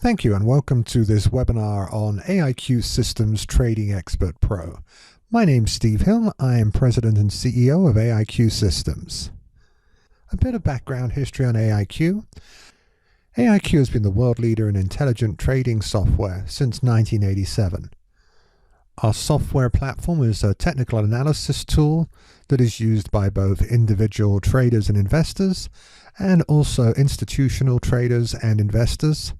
Thank you and welcome to this webinar on AIQ Systems Trading Expert Pro. My name's Steve Hill. I am President and CEO of AIQ Systems. A bit of background history on AIQ. AIQ has been the world leader in intelligent trading software since 1987. Our software platform is a technical analysis tool that is used by both individual traders and investors, and also institutional traders and investors,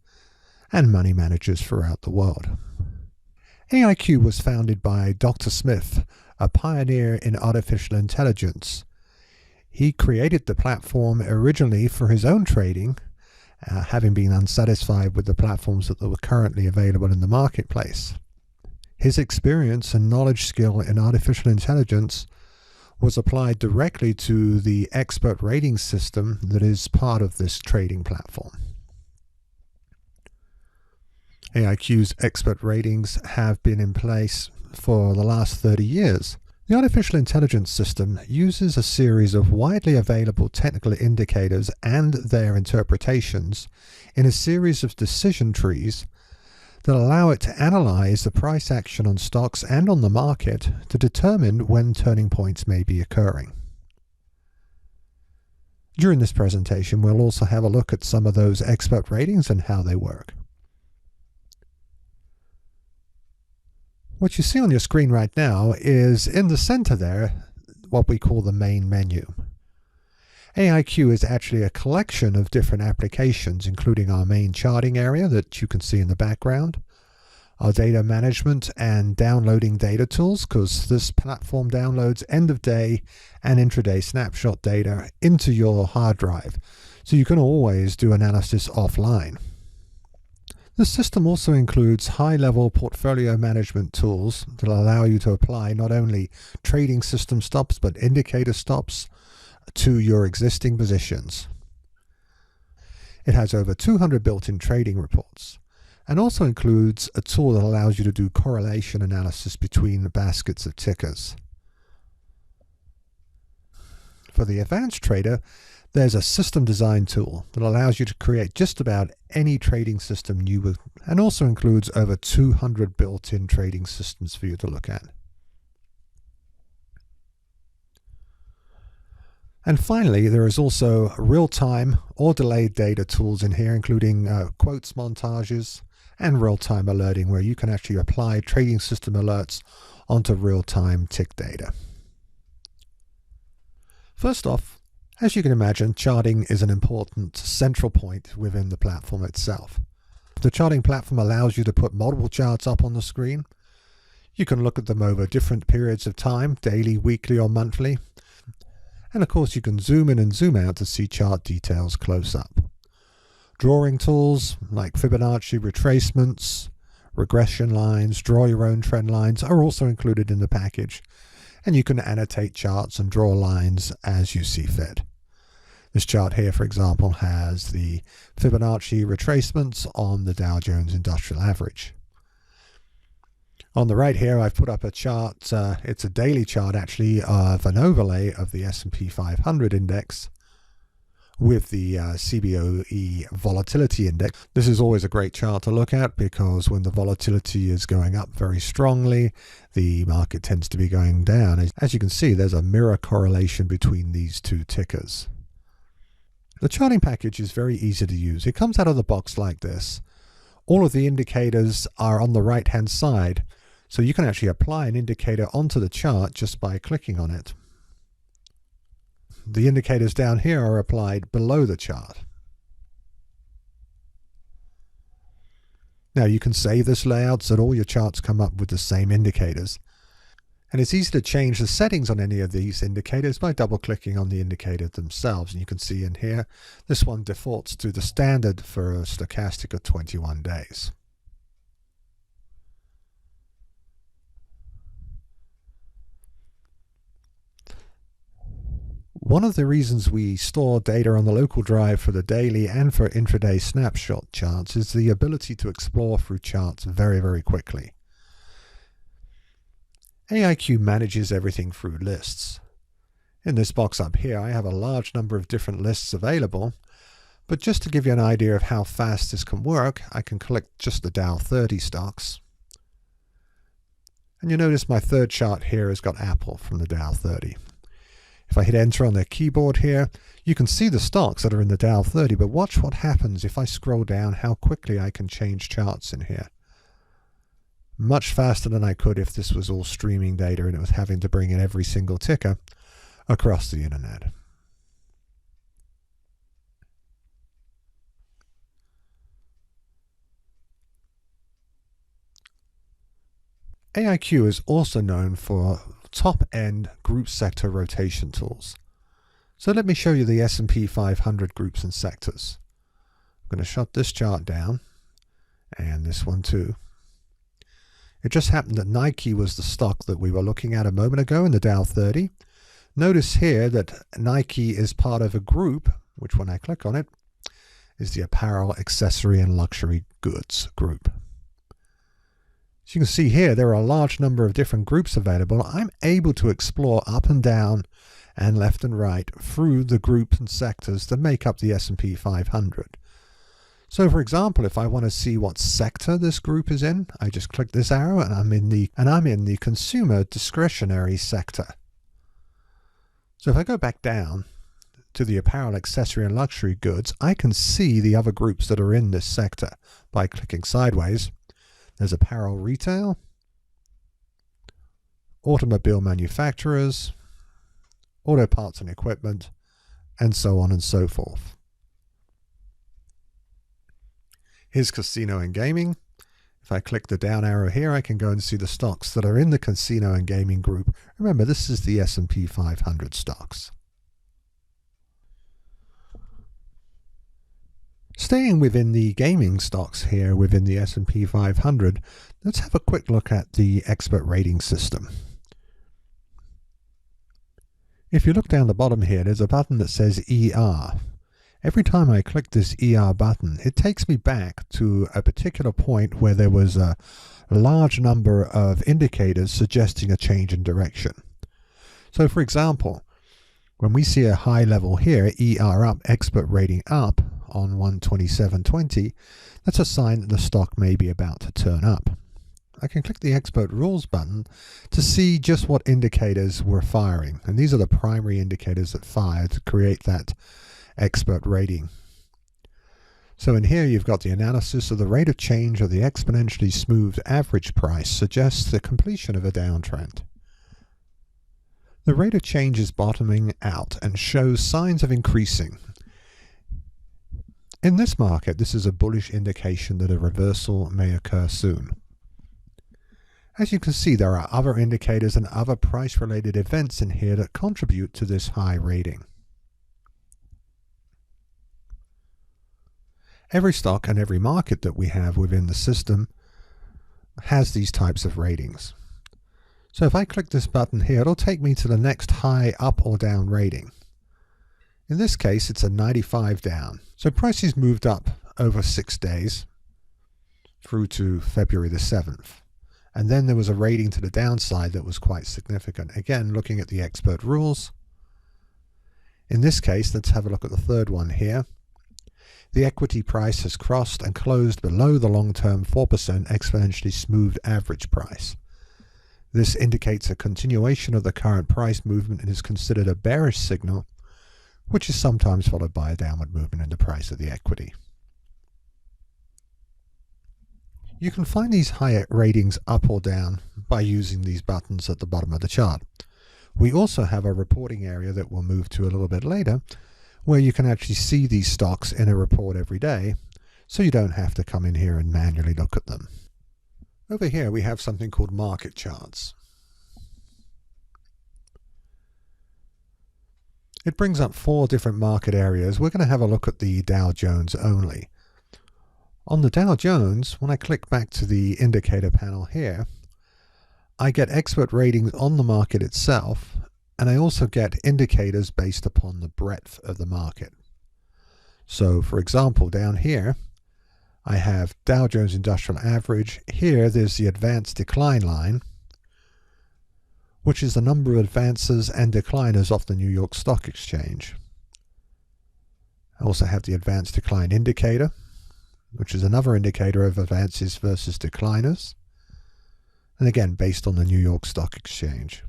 and money managers throughout the world. AIQ was founded by Dr. Smith, a pioneer in artificial intelligence. He created the platform originally for his own trading, having been unsatisfied with the platforms that were currently available in the marketplace. His experience and knowledge skill in artificial intelligence was applied directly to the expert rating system that is part of this trading platform. AIQ's expert ratings have been in place for the last 30 years. The artificial intelligence system uses a series of widely available technical indicators and their interpretations in a series of decision trees that allow it to analyze the price action on stocks and on the market to determine when turning points may be occurring. During this presentation, we'll also have a look at some of those expert ratings and how they work. What you see on your screen right now is in the center there, what we call the main menu. AIQ is actually a collection of different applications, including our main charting area that you can see in the background, our data management and downloading data tools, because this platform downloads end of day and intraday snapshot data into your hard drive, so you can always do analysis offline. The system also includes high-level portfolio management tools that allow you to apply not only trading system stops but indicator stops to your existing positions. It has over 200 built-in trading reports and also includes a tool that allows you to do correlation analysis between the baskets of tickers. For the advanced trader, there's a system design tool that allows you to create just about any trading system and also includes over 200 built-in trading systems for you to look at. And finally, there is also real-time or delayed data tools in here, including quotes montages and real-time alerting, where you can actually apply trading system alerts onto real-time tick data. First off, as you can imagine, charting is an important central point within the platform itself. The charting platform allows you to put multiple charts up on the screen. You can look at them over different periods of time, daily, weekly, or monthly. And of course, you can zoom in and zoom out to see chart details close up. Drawing tools like Fibonacci retracements, regression lines, draw your own trend lines are also included in the package. And you can annotate charts and draw lines as you see fit. This chart here, for example, has the Fibonacci retracements on the Dow Jones Industrial Average. On the right here, I've put up a chart. It's a daily chart, actually, of an overlay of the S&P 500 index with the CBOE volatility index. This is always a great chart to look at because when the volatility is going up very strongly, the market tends to be going down. As you can see, there's a mirror correlation between these two tickers. The charting package is very easy to use. It comes out of the box like this. All of the indicators are on the right-hand side, so you can actually apply an indicator onto the chart just by clicking on it. The indicators down here are applied below the chart. Now you can save this layout so that all your charts come up with the same indicators. And it's easy to change the settings on any of these indicators by double-clicking on the indicator themselves. And you can see in here, this one defaults to the standard for a stochastic of 21 days. One of the reasons we store data on the local drive for the daily and for intraday snapshot charts is the ability to explore through charts very, very quickly. AIQ manages everything through lists. In this box up here, I have a large number of different lists available, But just to give you an idea of how fast this can work, I can click just the Dow 30 stocks. And you notice my third chart here has got Apple from the Dow 30. If I hit enter on their keyboard here, you can see the stocks that are in the Dow 30, but watch what happens if I scroll down, how quickly I can change charts in here. Much faster than I could if this was all streaming data and it was having to bring in every single ticker across the internet. AIQ is also known for top-end group sector rotation tools. So let me show you the S&P 500 groups and sectors. I'm going to shut this chart down, and this one too. It just happened that Nike was the stock that we were looking at a moment ago in the Dow 30. Notice here that Nike is part of a group, which when I click on it, is the apparel, accessory, and luxury goods group. As you can see here, there are a large number of different groups available. I'm able to explore up and down and left and right through the groups and sectors that make up the S&P 500. So for example, if I want to see what sector this group is in, I just click this arrow and I'm in the consumer discretionary sector. So if I go back down to the apparel, accessory, and luxury goods, I can see the other groups that are in this sector by clicking sideways. There's apparel retail, automobile manufacturers, auto parts and equipment, and so on and so forth. Here's casino and gaming. If I click the down arrow here, I can go and see the stocks that are in the casino and gaming group. Remember, this is the S&P 500 stocks. Staying within the gaming stocks here within the S&P 500, let's have a quick look at the expert rating system. If you look down the bottom here, there's a button that says ER. Every time I click this ER button, it takes me back to a particular point where there was a large number of indicators suggesting a change in direction. So for example, when we see a high level here, ER up, expert rating up, on 127.20, that's a sign that the stock may be about to turn up. I can click the expert rules button to see just what indicators we're firing, and these are the primary indicators that fire to create that expert rating. So in here you've got the analysis of the rate of change of the exponentially smoothed average price suggests the completion of a downtrend. The rate of change is bottoming out and shows signs of increasing. In this market, this is a bullish indication that a reversal may occur soon. As you can see, there are other indicators and other price-related events in here that contribute to this high rating. Every stock and every market that we have within the system has these types of ratings. So if I click this button here, it'll take me to the next high up or down rating. In this case, it's a 95 down. So prices moved up over 6 days through to February the 7th. And then there was a rating to the downside that was quite significant. Again, looking at the expert rules. In this case, let's have a look at the third one here. The equity price has crossed and closed below the long-term 4% exponentially smoothed average price. This indicates a continuation of the current price movement and is considered a bearish signal, which is sometimes followed by a downward movement in the price of the equity. You can find these higher ratings up or down by using these buttons at the bottom of the chart. We also have a reporting area that we'll move to a little bit later, where you can actually see these stocks in a report every day, so you don't have to come in here and manually look at them. Over here we have something called market charts. It brings up 4 different market areas. We're going to have a look at the Dow Jones only. On the Dow Jones, when I click back to the indicator panel here, I get expert ratings on the market itself, and I also get indicators based upon the breadth of the market. So for example, down here, I have Dow Jones Industrial Average. Here there's the advanced decline line, which is the number of advances and decliners off the New York Stock Exchange. I also have the advanced decline indicator, which is another indicator of advances versus decliners, and again based on the New York Stock Exchange.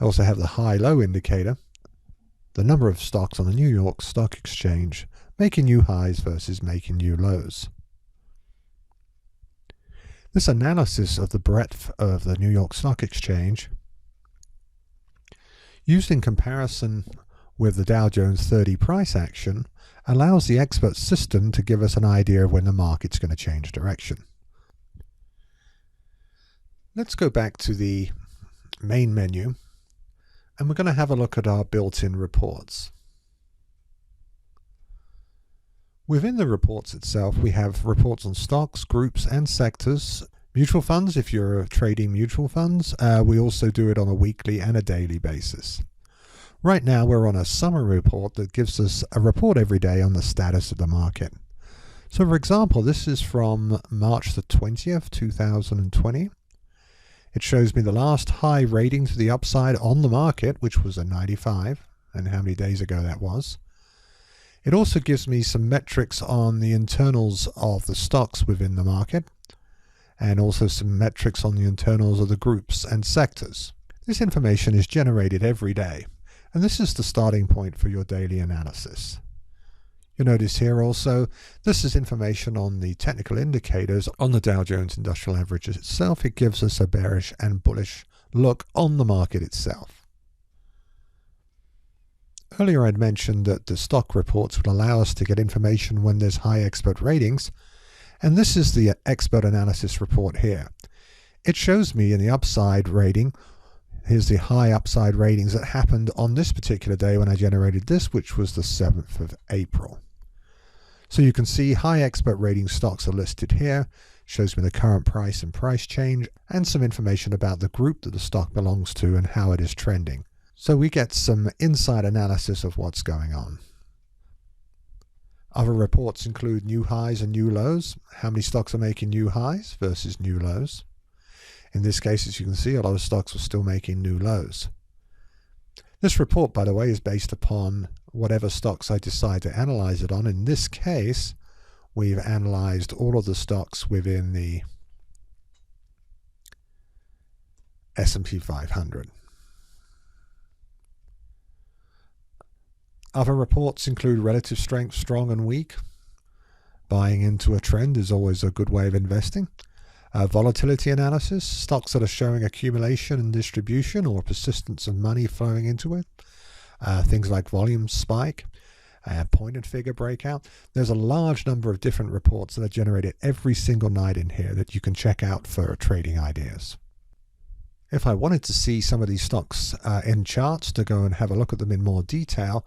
I also have the high-low indicator, the number of stocks on the New York Stock Exchange making new highs versus making new lows. This analysis of the breadth of the New York Stock Exchange, used in comparison with the Dow Jones 30 price action, allows the expert system to give us an idea of when the market's going to change direction. Let's go back to the main menu, and we're going to have a look at our built-in reports. Within the reports itself, we have reports on stocks, groups, and sectors. Mutual funds, if you're trading mutual funds, we also do it on a weekly and a daily basis. Right now, we're on a summary report that gives us a report every day on the status of the market. So, for example, this is from March the 20th, 2020. It shows me the last high rating to the upside on the market, which was a 95, and how many days ago that was. It also gives me some metrics on the internals of the stocks within the market, and also some metrics on the internals of the groups and sectors. This information is generated every day, and this is the starting point for your daily analysis. You'll notice here also, this is information on the technical indicators on the Dow Jones Industrial Average itself. It gives us a bearish and bullish look on the market itself. Earlier I'd mentioned that the stock reports would allow us to get information when there's high expert ratings, and this is the expert analysis report here. It shows me in the upside rating, here's the high upside ratings that happened on this particular day when I generated this, which was the 7th of April. So you can see high expert rating stocks are listed here, shows me the current price and price change, and some information about the group that the stock belongs to and how it is trending. So we get some inside analysis of what's going on. Other reports include new highs and new lows, how many stocks are making new highs versus new lows. In this case, as you can see, a lot of stocks are still making new lows. This report, by the way, is based upon whatever stocks I decide to analyze it on. In this case, we've analyzed all of the stocks within the S&P 500. Other reports include relative strength, strong and weak. Buying into a trend is always a good way of investing. Volatility analysis, stocks that are showing accumulation and distribution or persistence of money flowing into it. Things like volume spike, pointed figure breakout. There's a large number of different reports that are generated every single night in here that you can check out for trading ideas. If I wanted to see some of these stocks in charts to go and have a look at them in more detail,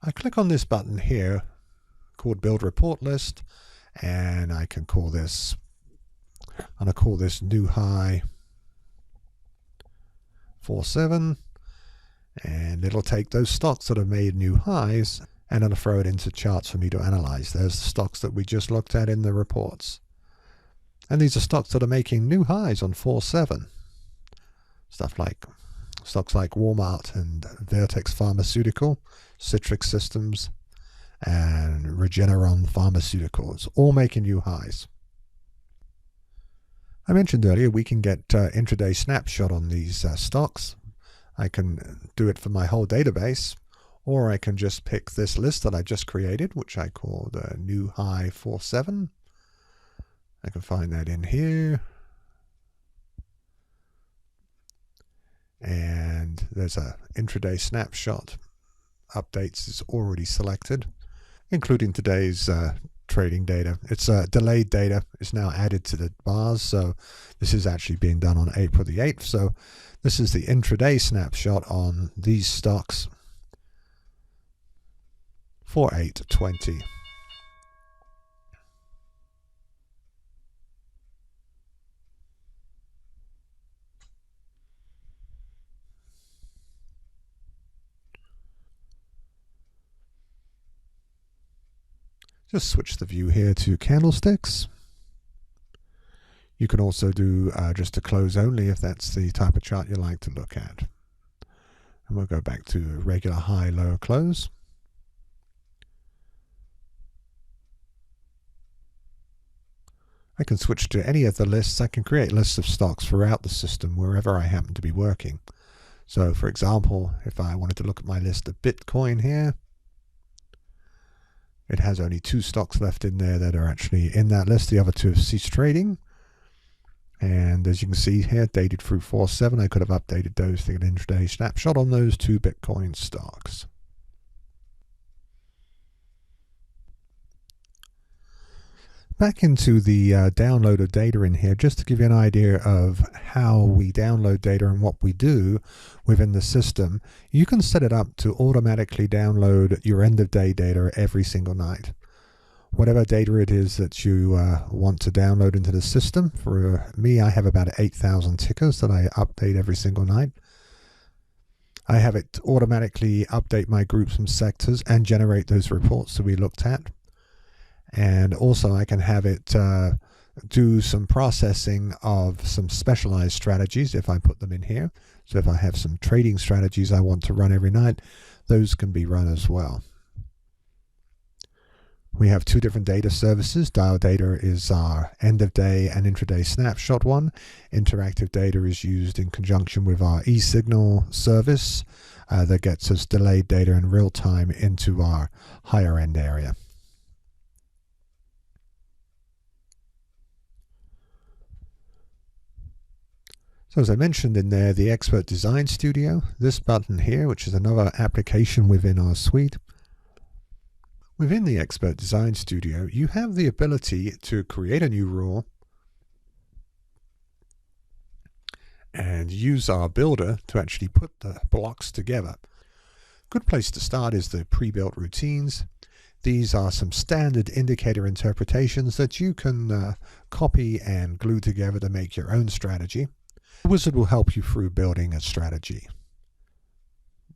I click on this button here called Build Report List, and I can call this, I'm going to call this New High 47, and it'll take those stocks that have made new highs and it'll throw it into charts for me to analyze. There's the stocks that we just looked at in the reports. And these are stocks that are making new highs on 4/7. Stocks like Walmart and Vertex Pharmaceutical, Citrix Systems, and Regeneron Pharmaceuticals, all making new highs. I mentioned earlier we can get intraday snapshot on these stocks. I can do it for my whole database, or I can just pick this list that I just created, which I call the New High 47. I can find that in here. And there's a intraday snapshot. Updates is already selected, including today's trading data. It's delayed data. It's now added to the bars, so this is actually being done on April the 8th. So this is the intraday snapshot on these stocks for 8/20. Just switch the view here to candlesticks. You can also do just a close only if that's the type of chart you like to look at. And we'll go back to regular high, low, close. I can switch to any of the lists. I can create lists of stocks throughout the system wherever I happen to be working. So for example, if I wanted to look at my list of Bitcoin here, it has only 2 stocks left in there that are actually in that list. The other 2 have ceased trading. And as you can see here, dated through 4/7, I could have updated those to get an intraday snapshot on those 2 Bitcoin stocks. Back into the download of data in here, just to give you an idea of how we download data and what we do within the system. You can set it up to automatically download your end of day data every single night. Whatever data it is that you want to download into the system. For me, I have about 8,000 tickers that I update every single night. I have it automatically update my groups and sectors and generate those reports that we looked at. And also I can have it do some processing of some specialized strategies if I put them in here. So if I have some trading strategies I want to run every night, those can be run as well. We have 2 different data services. Dial data is our end of day and intraday snapshot one. Interactive data is used in conjunction with our eSignal service that gets us delayed data in real time into our higher end area. So as I mentioned in there, the Expert Design Studio, this button here, which is another application within our suite. Within the Expert Design Studio, you have the ability to create a new rule and use our builder to actually put the blocks together. Good place to start is the pre-built routines. These are some standard indicator interpretations that you can copy and glue together to make your own strategy. The wizard will help you through building a strategy.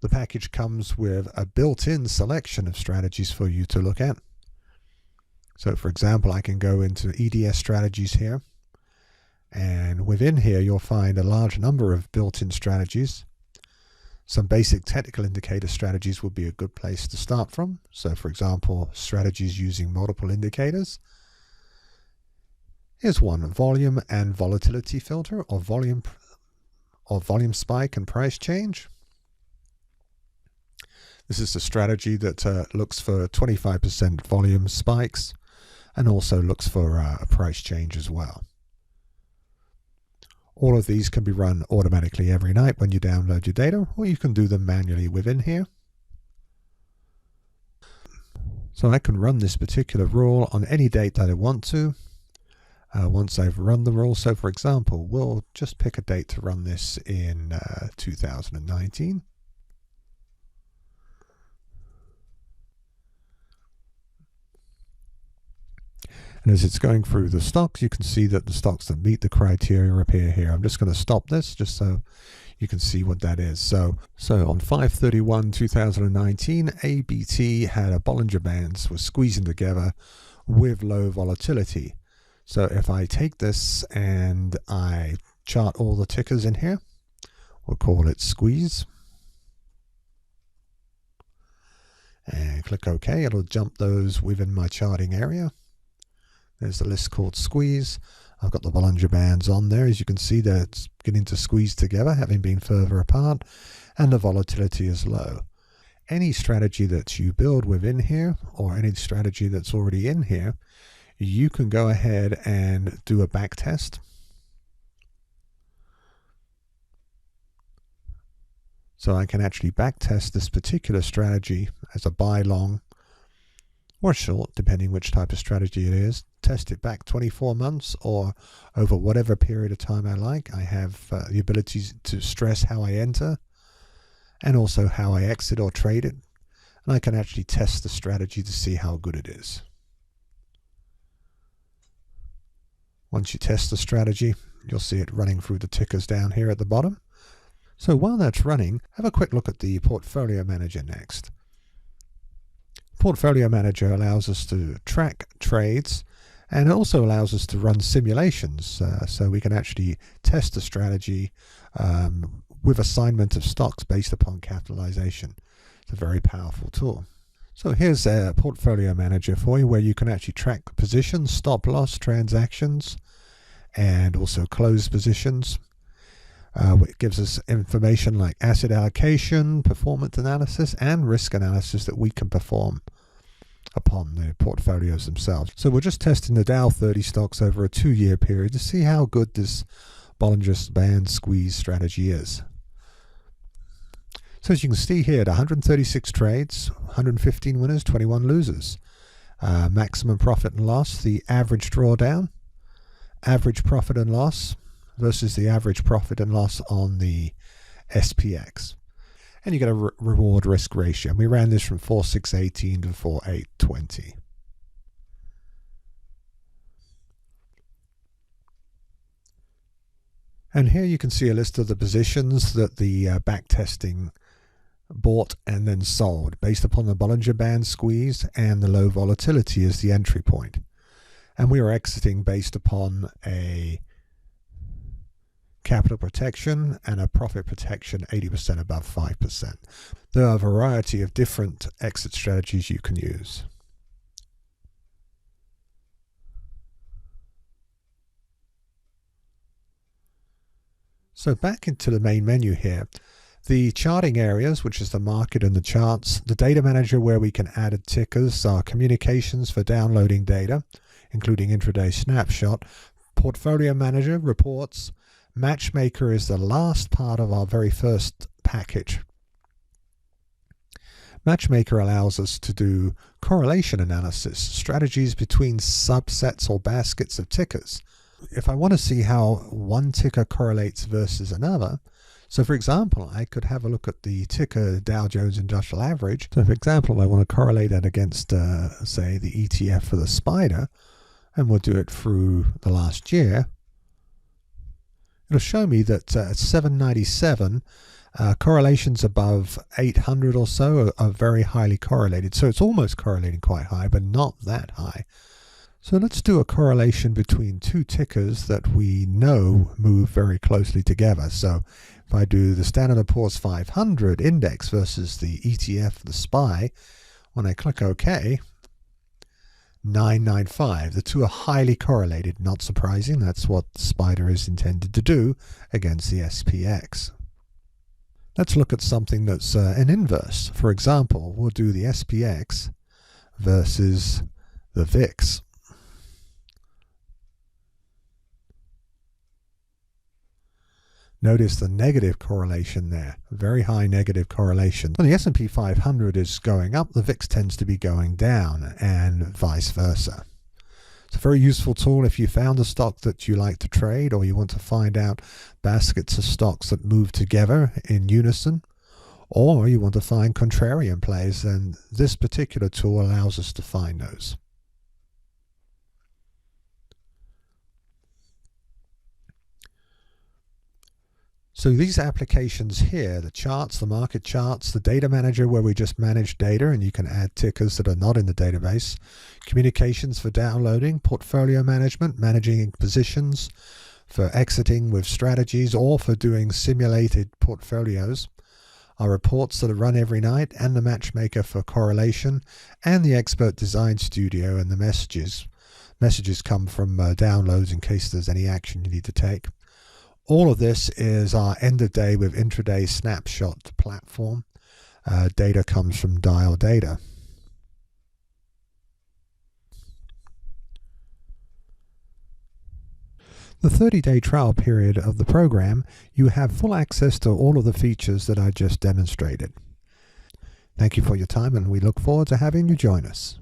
The package comes with a built-in selection of strategies for you to look at. So for example, I can go into EDS strategies here, and within here you'll find a large number of built-in strategies. Some basic technical indicator strategies would be a good place to start from. So for example, strategies using multiple indicators. Here's one, volume and volatility filter, or volume spike and price change. This is the strategy that looks for 25% volume spikes and also looks for a price change as well. All of these can be run automatically every night when you download your data, or you can do them manually within here. So I can run this particular rule on any date that I want to. Once I've run the rule, so for example, we'll just pick a date to run this in 2019. And as it's going through the stocks, you can see that the stocks that meet the criteria appear here. I'm just going to stop this just so you can see what that is. So on 5/31/2019, ABT had a Bollinger Bands was squeezing together with low volatility. So if I take this and I chart all the tickers in here, we'll call it squeeze. And click OK. It'll jump those within my charting area. There's the list called squeeze. I've got the Bollinger Bands on there. As you can see, they're beginning to squeeze together, having been further apart, and the volatility is low. Any strategy that you build within here, or any strategy that's already in here, you can go ahead and do a back test. So I can actually back test this particular strategy as a buy long or short, depending which type of strategy it is. Test it back 24 months or over whatever period of time I like. I have the ability to stress how I enter and also how I exit or trade it. And I can actually test the strategy to see how good it is. Once you test the strategy, you'll see it running through the tickers down here at the bottom. So while that's running, have a quick look at the Portfolio Manager next. Portfolio Manager allows us to track trades, and it also allows us to run simulations, so we can actually test the strategy with assignment of stocks based upon capitalization. It's a very powerful tool. So here's a portfolio manager for you where you can actually track the positions, stop loss, transactions, and also close positions. It gives us information like asset allocation, performance analysis, and risk analysis that we can perform upon the portfolios themselves. So we're just testing the Dow 30 stocks over a 2-year period to see how good this Bollinger Band squeeze strategy is. So as you can see here, 136 trades, 115 winners, 21 losers. Maximum profit and loss, the average drawdown, average profit and loss versus the average profit and loss on the SPX. And you get a reward risk ratio. We ran this from 4,618 to 4,820. And here you can see a list of the positions that the backtesting bought and then sold based upon the Bollinger Band squeeze and the low volatility as the entry point. And we are exiting based upon a capital protection and a profit protection 80% above 5%. There are a variety of different exit strategies you can use. So back into the main menu here, the charting areas, which is the market and the charts, the data manager where we can add tickers, our communications for downloading data, including Intraday Snapshot, portfolio manager, reports. Matchmaker is the last part of our very first package. Matchmaker allows us to do correlation analysis, strategies between subsets or baskets of tickers. If I want to see how one ticker correlates versus another, so for example, I could have a look at the ticker Dow Jones Industrial Average. So for example, I want to correlate that against, say, the ETF for the SPDR, and we'll do it through the last year. It'll show me that at 797, correlations above 800 or so are very highly correlated. So it's almost correlating quite high, but not that high. So let's do a correlation between two tickers that we know move very closely together. So if I do the Standard & Poor's 500 index versus the ETF, the SPY, when I click OK, 995. The two are highly correlated. Not surprising. That's what the SPDR is intended to do against the SPX. Let's look at something that's an inverse. For example, we'll do the SPX versus the VIX. Notice the negative correlation there, very high negative correlation. When the S&P 500 is going up, the VIX tends to be going down, and vice versa. It's a very useful tool if you found a stock that you like to trade, or you want to find out baskets of stocks that move together in unison, or you want to find contrarian plays, and this particular tool allows us to find those. So these applications here, the charts, the market charts, the data manager where we just manage data and you can add tickers that are not in the database, communications for downloading, portfolio management, managing positions, for exiting with strategies or for doing simulated portfolios, our reports that are run every night, and the Matchmaker for correlation, and the Expert Design Studio and the messages. Messages come from downloads in case there's any action you need to take. All of this is our end of day with Intraday Snapshot platform. Data comes from Dial Data. The 30-day trial period of the program, you have full access to all of the features that I just demonstrated. Thank you for your time, and we look forward to having you join us.